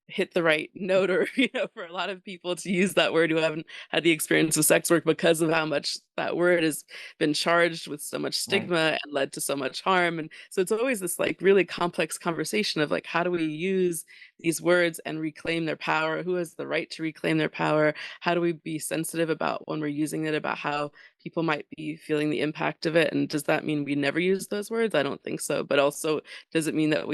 hit the right note or for a lot of people to use that word who haven't had the experience of sex work, because of how much that word has been charged with so much Right. stigma and led to so much harm. And so it's always this like really complex conversation of like, how do we use these words and reclaim their power? Who has the right to reclaim their power? How do we be sensitive about when we're using it, about how people might be feeling the impact of it? And does that mean we never use those words? I don't think so. But also, does it mean that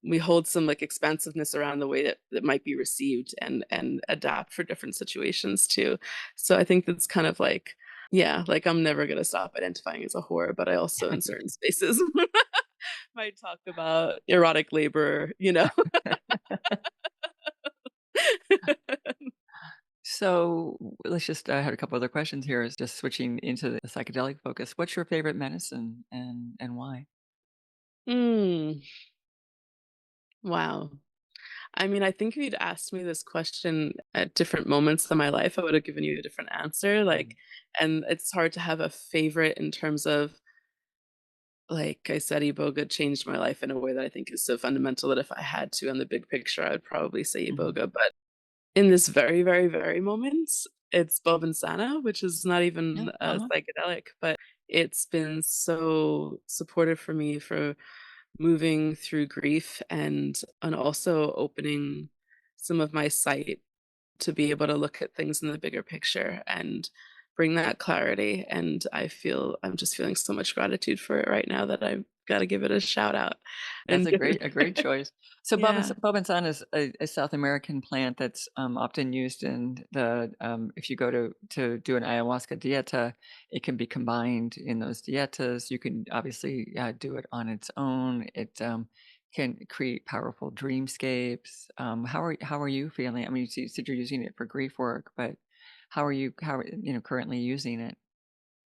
we hold some like expansiveness around the way that might be received and adapt for different situations too? So I think that's kind of like, yeah, like I'm never gonna stop identifying as a whore, but I also in certain spaces might talk about erotic labor. So let's just I had a couple other questions here. Is just switching into the psychedelic focus. What's your favorite medicine and why? Mm, wow. I mean, I think if you'd asked me this question at different moments in my life, I would have given you a different answer. Mm, And it's hard to have a favorite in terms of, like I said, Iboga changed my life in a way that I think is so fundamental that if I had to, on the big picture, I would probably say mhm. Iboga. But in this very, very, very moment, it's Bob and Sana, which is not Yeah. even Uh-huh. psychedelic, but it's been so supportive for me for moving through grief and also opening some of my sight to be able to look at things in the bigger picture and bring that clarity. And I'm just feeling so much gratitude for it right now that I'm gotta give it a shout out. That's And a great choice. So yeah. Bobensan is a South American plant that's, often used in the, if you go to do an ayahuasca dieta, it can be combined in those dietas. You can obviously, do it on its own. It, can create powerful dreamscapes. How are you feeling? I mean, you said you're using it for grief work, but how are currently using it?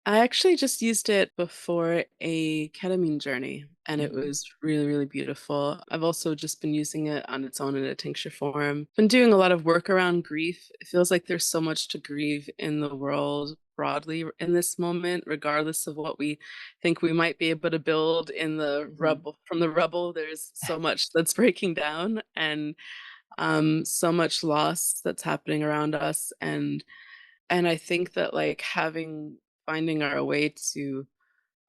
I actually just used it before a ketamine journey, and it Mhm. was really, really beautiful. I've also just been using it on its own in a tincture form. Been doing a lot of work around grief. It feels like there's so much to grieve in the world broadly in this moment, regardless of what we think we might be able to build in the Mhm. rubble. From the rubble, there's so much that's breaking down, and so much loss that's happening around us, and I think that, like, finding our way to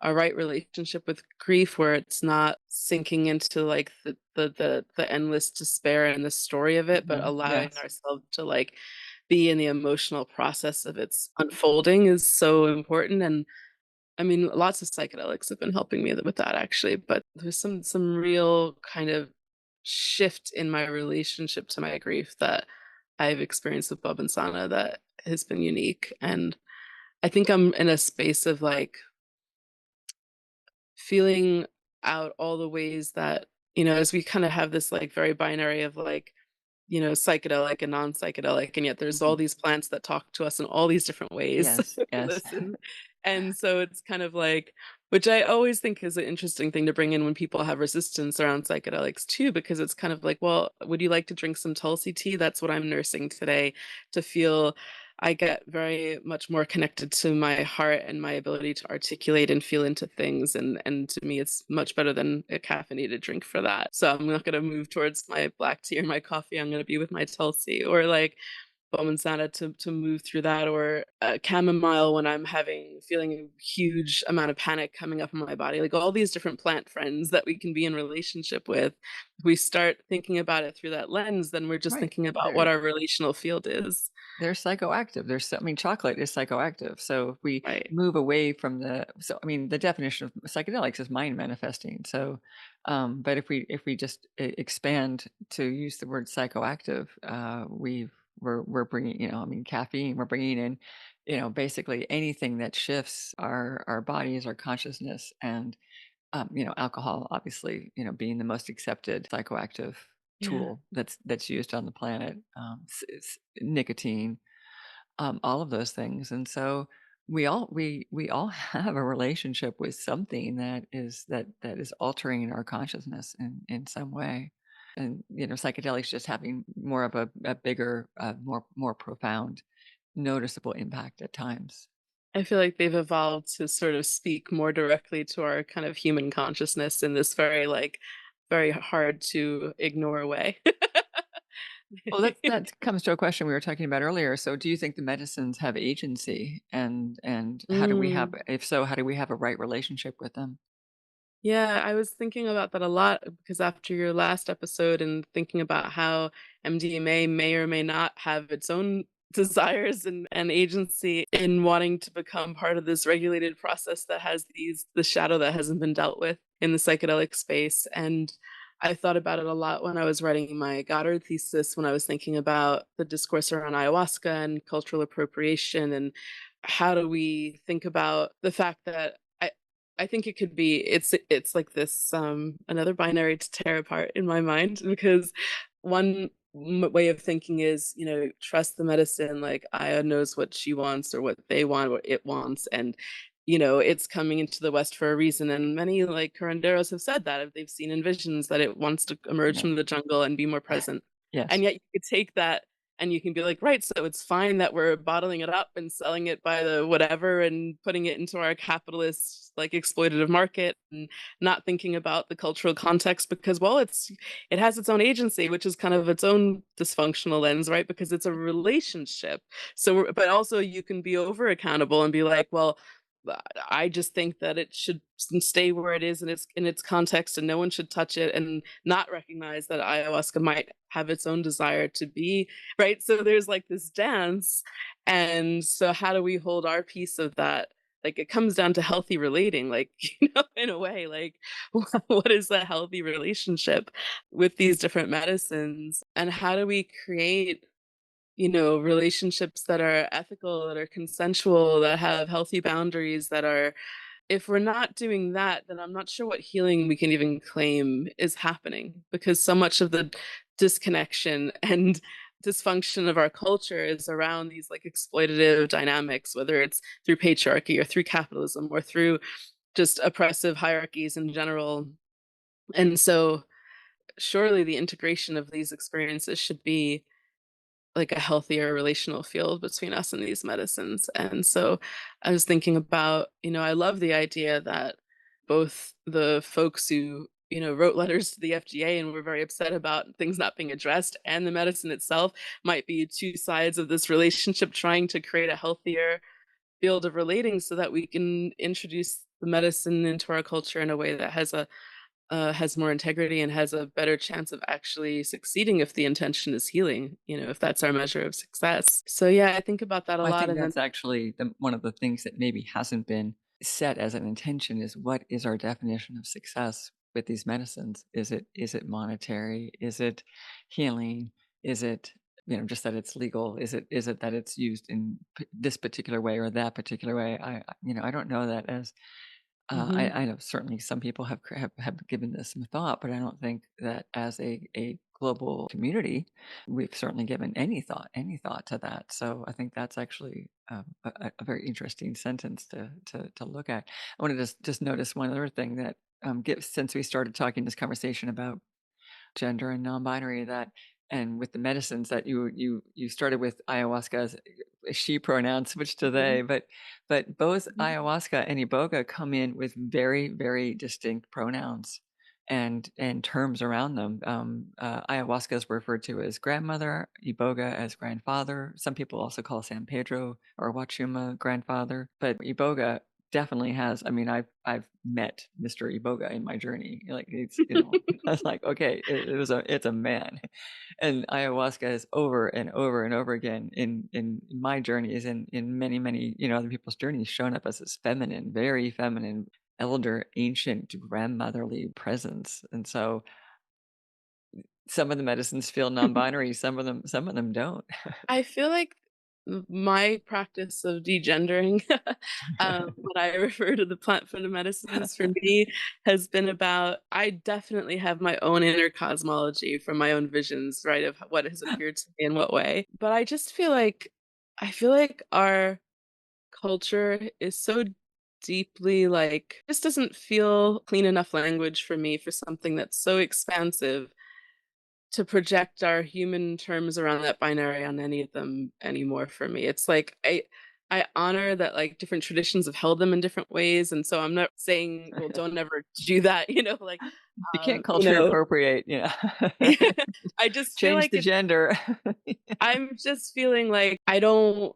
a right relationship with grief where it's not sinking into, like, the endless despair and the story of it, but Mhm. allowing Yes. ourselves to, like, be in the emotional process of its unfolding is so important, and, I mean, lots of psychedelics have been helping me with that, actually, but there's some real kind of shift in my relationship to my grief that I've experienced with Bub and Sana that has been unique, and I think I'm in a space of, like, feeling out all the ways that, as we kinda have this, like, very binary of, like, psychedelic and non-psychedelic, and yet there's all Mhm. these plants that talk to us in all these different ways. Yes, We yes. listen. And so it's kind of like, which I always think is an interesting thing to bring in when people have resistance around psychedelics too, because it's kind of like, well, would you like to drink some Tulsi tea? That's what I'm nursing today to feel. I get very much more connected to my heart and my ability to articulate and feel into things, and to me, it's much better than a caffeinated drink for that. So I'm not gonna move towards my black tea or my coffee, I'm gonna be with my Tulsi, or, like, Bomonsana to move through that, or chamomile when I'm feeling a huge amount of panic coming up in my body, like, all these different plant friends that we can be in relationship with. If we start thinking about it through that lens, then we're just Right. thinking about what They're our relational field is. they're psychoactive. I mean, chocolate is psychoactive. So if we Right. move away from I mean, the definition of psychedelics is mind manifesting. So, but if we just expand to use the word psychoactive, we're bringing, I mean, caffeine. We're bringing in, basically anything that shifts our bodies, our consciousness, and alcohol, obviously, being the most accepted psychoactive Yeah. tool that's used on the planet. Nicotine, all of those things, and so we all have a relationship with something that is altering our consciousness in some way, and psychedelics just having more of a bigger, more profound, noticeable impact at times. I feel like they've evolved to sort of speak more directly to our kind of human consciousness in this very, like, very hard to ignore way. Well, that comes to a question we were talking about earlier. So, do you think the medicines have agency, and how do we have, Mm. if so, how do we have a right relationship with them? Yeah, I was thinking about that a lot because after your last episode and thinking about how MDMA may or may not have its own desires and agency in wanting to become part of this regulated process that has the shadow that hasn't been dealt with in the psychedelic space. And I thought about it a lot when I was writing my Goddard thesis, when I was thinking about the discourse around ayahuasca and cultural appropriation, and how do we think about the fact that I think it could be it's like this, another binary to tear apart in my mind, because one way of thinking is, trust the medicine, like Aya knows what she wants or what they want, what it wants, and it's coming into the West for a reason. And many, like, curanderos have said that they've seen in visions that it wants to emerge Yeah. from the jungle and be more present. And Yes. yet you could take that and you can be like, right, so it's fine that we're bottling it up and selling it by the whatever and putting it into our capitalist, like, exploitative market, and not thinking about the cultural context because, well, it has its own agency, which is kind of its own dysfunctional lens, right? Because it's a relationship. So, but also you can be over accountable and be like, well, I just think that it should stay where it is in its context, and no one should touch it, and not recognize that ayahuasca might have its own desire to be right. So there's, like, this dance, and so how do we hold our piece of that like it comes down to healthy relating, like, in a way, like what is a healthy relationship with these different medicines? And how do we create, relationships that are ethical, that are consensual, that have healthy boundaries, that are, if we're not doing that, then I'm not sure what healing we can even claim is happening, because so much of the disconnection and dysfunction of our culture is around these like exploitative dynamics, whether it's through patriarchy or through capitalism or through just oppressive hierarchies in general. And so surely the integration of these experiences should be like a healthier relational field between us and these medicines. And so I was thinking about, I love the idea that both the folks who, wrote letters to the FDA and were very upset about things not being addressed, and the medicine itself might be two sides of this relationship trying to create a healthier field of relating so that we can introduce the medicine into our culture in a way that has more integrity and has a better chance of actually succeeding if the intention is healing, if that's our measure of success. So yeah, I think about that a I lot. think And then that's actually one of the things that maybe hasn't been set as an intention is what is our definition of success with these medicines? Is it monetary? Is it healing? Is it just that it's legal? Is it that it's used in this particular way or that particular way? I don't know that as Mhm. I know certainly some people have given this some thought, but I don't think that as a global community, we've certainly given any thought to that. So I think that's actually a very interesting sentence to look at. I want to just notice one other thing that since we started talking this conversation about gender and non-binary that and with the medicines that you started with ayahuasca as she pronouns switched to Mhm. they, but both Mhm. ayahuasca and Iboga come in with very, very distinct pronouns and terms around them. Ayahuasca is referred to as grandmother, Iboga as grandfather. Some people also call San Pedro or Wachuma grandfather, but Iboga definitely has. I mean, I've met Mr. Iboga in my journey. Like I was like, okay, it's a man, and ayahuasca is over and over and over again in my journeys and in many other people's journeys shown up as this feminine, very feminine, elder, ancient, grandmotherly presence, and so some of the medicines feel non-binary, some of them don't. I feel like my practice of degendering, when I refer to the plant food medicines, for me has been about, I definitely have my own inner cosmology from my own visions, right, of what has appeared to me in what way. But I feel like our culture is so deeply like, this doesn't feel clean enough language for me for something that's so expansive to project our human terms around that binary on any of them anymore for me. It's like I honor that like different traditions have held them in different ways. And so I'm not saying, well, don't ever do that, like You can't you culture know, appropriate, I just feel change like the it's gender. I'm just feeling like I don't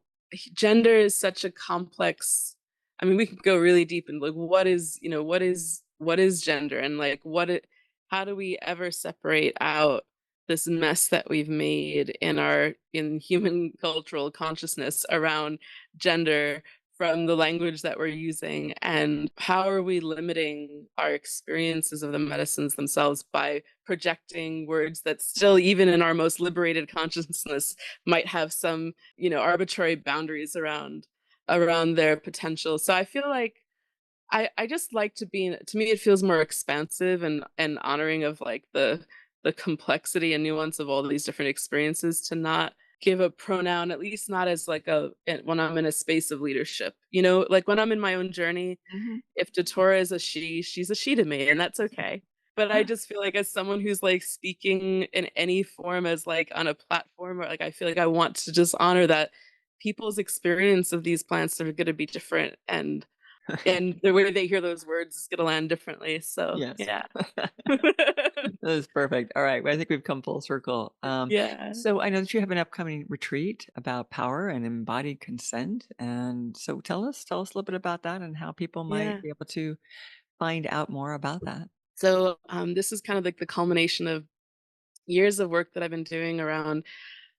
gender is such a complex. I mean, we could go really deep and like what is gender, and like how do we ever separate out this mess that we've made in human cultural consciousness around gender from the language that we're using, and how are we limiting our experiences of the medicines themselves by projecting words that still, even in our most liberated consciousness, might have some, arbitrary boundaries around their potential. So I feel like I just like to be to me it feels more expansive and honoring of like the complexity and nuance of all these different experiences, to not give a pronoun, at least not as like when I'm in a space of leadership. Like when I'm in my own journey, Mhm. if Datora is a she, she's a she to me, and that's okay. But I just feel like as someone who's like speaking in any form as like on a platform, or like I feel like I want to just honor that people's experience of these plants are going to be different, and the way they hear those words is going to land differently. So Yes. yeah. That is perfect. All right. Well, I think we've come full circle. Yeah. So I know that you have an upcoming retreat about power and embodied consent. And so tell us a little bit about that and how people might Yeah. be able to find out more about that. So this is kind of like the culmination of years of work that I've been doing around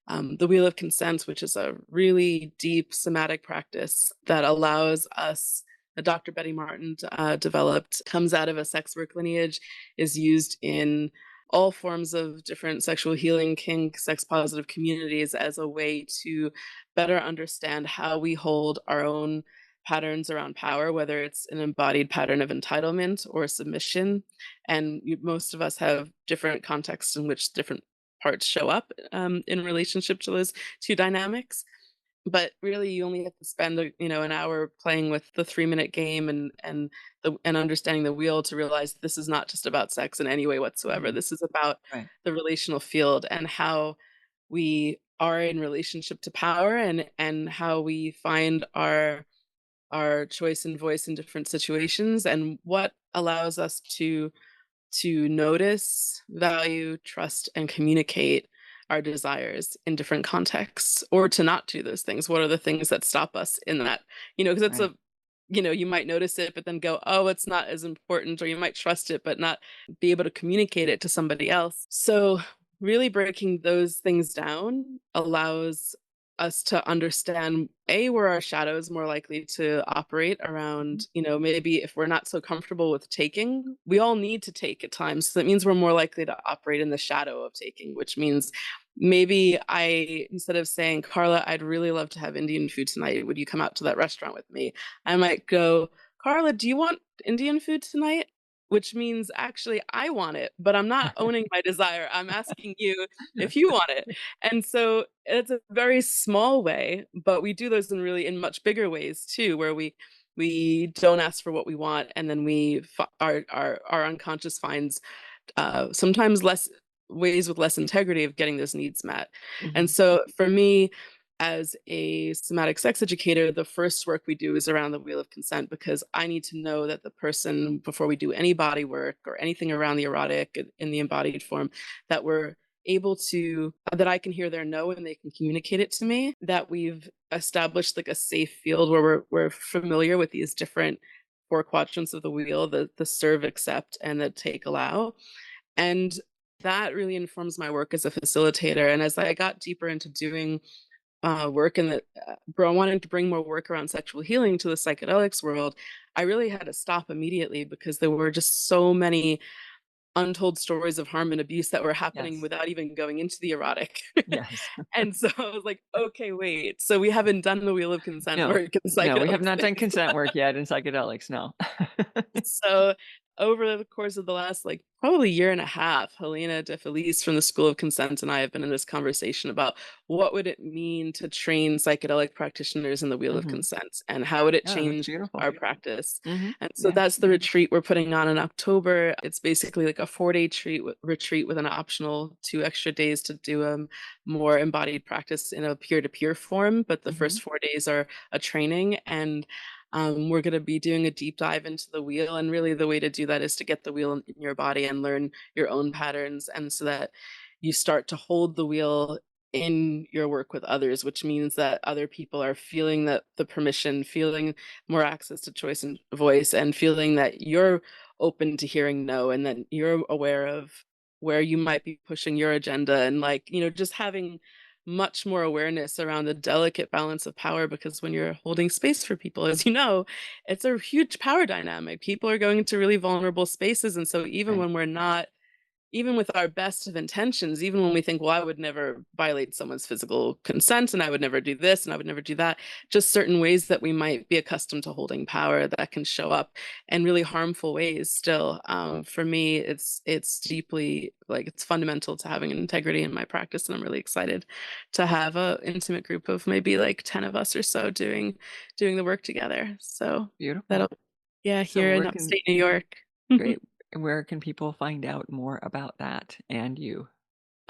the Wheel of Consent, which is a really deep somatic practice that allows us Dr. Betty Martin developed, comes out of a sex work lineage, is used in all forms of different sexual healing, kink, sex positive communities as a way to better understand how we hold our own patterns around power, whether it's an embodied pattern of entitlement or submission. And most of us have different contexts in which different parts show up in relationship to those two dynamics. But really, you only have to spend an hour playing with the 3-minute game and understanding the wheel to realize this is not just about sex in any way whatsoever. Mhm. This is about Right. the relational field and how we are in relationship to power, and how we find our choice and voice in different situations, and what allows us to notice, value, trust, and communicate our desires in different contexts, or to not do those things. What are the things that stop us in that? Because it's Right. you might notice it, but then go, oh, it's not as important, or you might trust it, but not be able to communicate it to somebody else. So, really breaking those things down allows us to understand where our shadow is more likely to operate Mhm. around, maybe if we're not so comfortable with taking, we all need to take at times. So that means we're more likely to operate in the shadow of taking, which means maybe instead of saying, Carla, I'd really love to have Indian food tonight. Would you come out to that restaurant with me? I might go, Carla, do you want Indian food tonight? Which means actually I want it, but I'm not owning my desire. I'm asking you if you want it. And so it's a very small way, but we do those in much bigger ways too, where we don't ask for what we want, and then our unconscious finds sometimes less ways with less integrity of getting those needs met. And Mhm. so for me, as a somatic sex educator, the first work we do is around the wheel of consent, because I need to know that the person, before we do any body work or anything around the erotic in the embodied form, that we're able to that I can hear their no and they can communicate it to me, that we've established like a safe field where we're familiar with these different four quadrants of the wheel, the serve, accept, and the take, allow. And that really informs my work as a facilitator. And as I got deeper into doing work in the wanting to bring more work around sexual healing to the psychedelics world, I really had to stop immediately, because there were just so many untold stories of harm and abuse that were happening Yes. without even going into the erotic. Yes. And so I was like, okay, wait. So we haven't done the wheel of consent No. work in the No, we have psychedelic not done space. consent work yet in psychedelics, no. So over the course of the last probably year and a half, Helena De Felice from the School of Consent and I have been in this conversation about what would it mean to train psychedelic practitioners in the wheel of Mhm. consent, and how would it Oh, that's change beautiful. our practice. Mhm. And so Yeah. that's the retreat we're putting on in October. It's basically like a 4-day retreat with an optional 2 extra days to do a more embodied practice in a peer-to-peer form. But the Mhm. first 4 days are a training, and we're going to be doing a deep dive into the wheel. And really, the way to do that is to get the wheel in your body and learn your own patterns. And so that you start to hold the wheel in your work with others, which means that other people are feeling that the permission, feeling more access to choice and voice, and feeling that you're open to hearing no, and that you're aware of where you might be pushing your agenda, and just having much more awareness around the delicate balance of power. Because when you're holding space for people, as you know, it's a huge power dynamic. People are going into really vulnerable spaces, and so even Right. when we're not, even with our best of intentions, even when we think, well, I would never violate someone's physical consent, and I would never do this, and I would never do that, just certain ways that we might be accustomed to holding power that can show up in really harmful ways still. For me, it's deeply, it's fundamental to having an integrity in my practice, and I'm really excited to have a intimate group of maybe 10 of us or so doing the work together. So Beautiful. that'll, yeah, So here in where can upstate New York. great. Where can people find out more about that and you?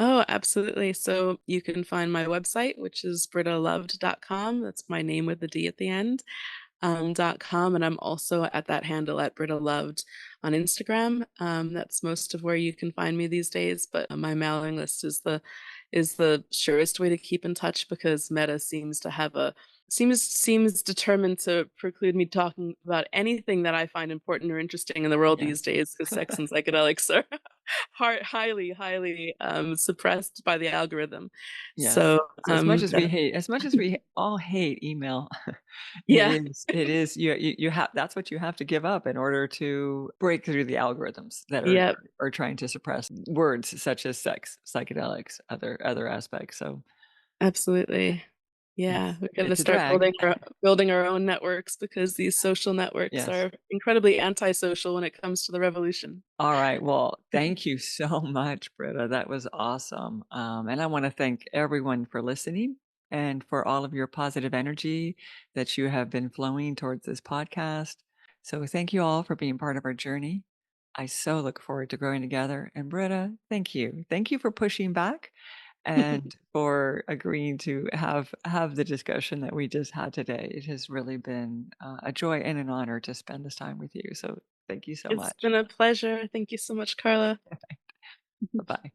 Oh, absolutely. So you can find my website, which is brittaloved.com. That's my name with the D at the end, .com. And I'm also at that handle at Britta Loved on Instagram. That's most of where you can find me these days. But my mailing list is the surest way to keep in touch, because Meta seems to have a seems determined to preclude me talking about anything that I find important or interesting in the world Yeah. these days, because sex and psychedelics are highly suppressed by the algorithm. Yes. So, So that as much as we all hate email, yeah, it is you have that's what you have to give up in order to break through the algorithms that yep, are trying to suppress words such as sex, psychedelics, other aspects. So absolutely. Yeah, we gotta it's a start drag. building our own networks because these social networks Yes. are incredibly antisocial when it comes to the revolution. All right. Well, thank you so much, Britta. That was awesome. And I want to thank everyone for listening and for all of your positive energy that you have been flowing towards this podcast. So thank you all for being part of our journey. I so look forward to growing together. And Britta, thank you. Thank you for pushing back and for agreeing to have the discussion that we just had today. It has really been a joy and an honor to spend this time with you. So thank you so It's much. been a pleasure. Thank you so much, Carla. Bye bye.